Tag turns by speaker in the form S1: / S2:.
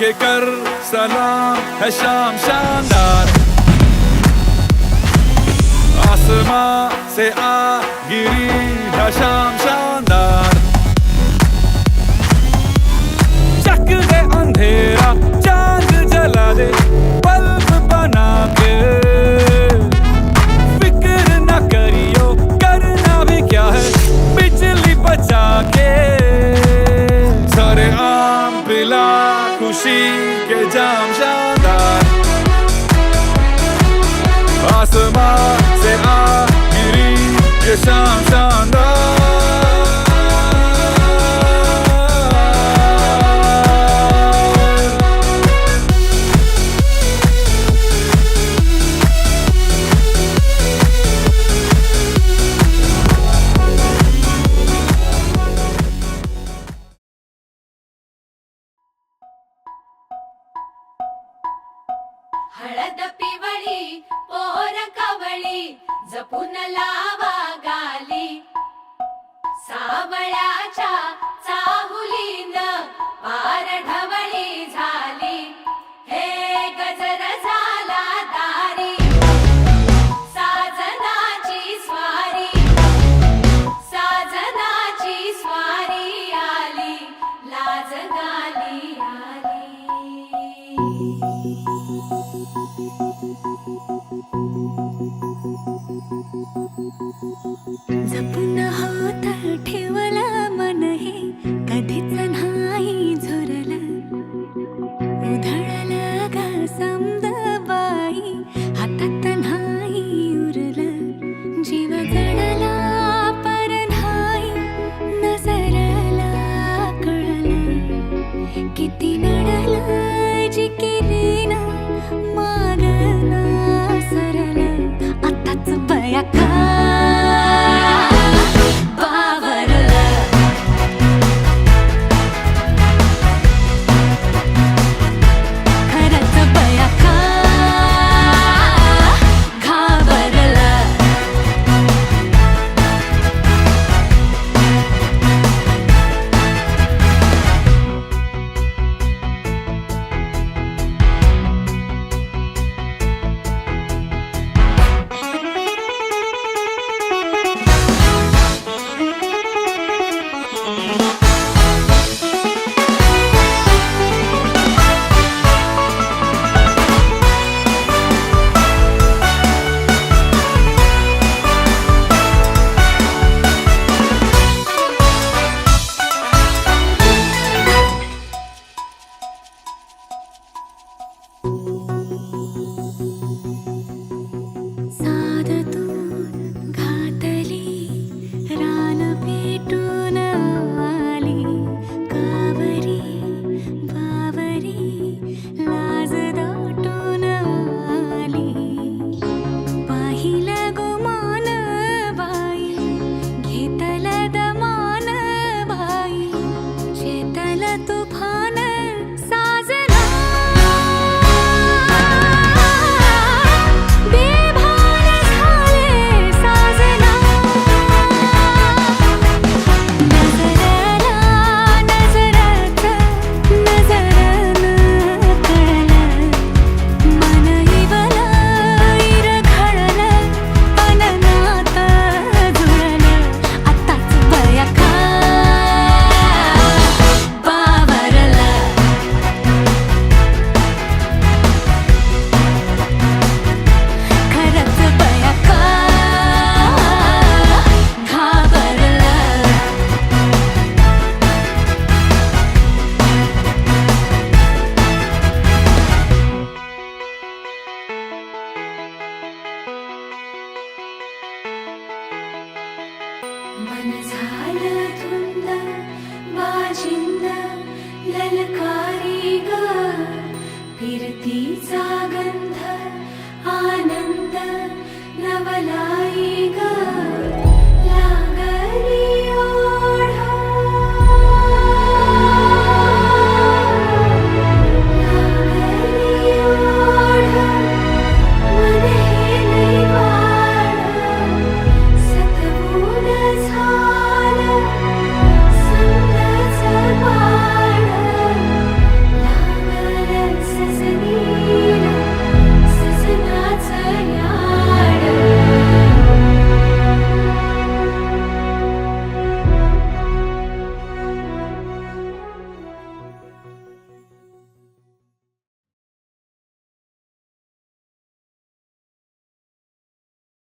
S1: के कर सलाम है शाम शानदार, आसमां से आ गिरी है शाम शानदार। चक दे अंधेरा चांद जला दे बल्ब बना के, फिक्र न करियो करना भी क्या है बिजली बचा के। सारे आम पिला खुशी के जाम शानदार, आसमां से आ गिरी ये शाम शानदार।
S2: हळद पिवळी पोर कवळी जपून लावा गाली, सावळ्याच्या चाहुलीन पार ढवळी झाली, हे गजर झाला दारी साजनाची स्वारी, साजनाची स्वारी आली लाज गाली आली।
S3: जपून होत ठेवलं मन हे कधीच नाही झुरलं, उधळलं ग समद बाई हातात नाही उरलं, जीव जडला पर नाही नजरला कळलं, किती नडलं जिकिरीना मागना सरलं, आताच बया का
S2: मन झालं धुंद बाजिंद ललकारी ग, फिरतीचा गंध आनंद नवलाई ग।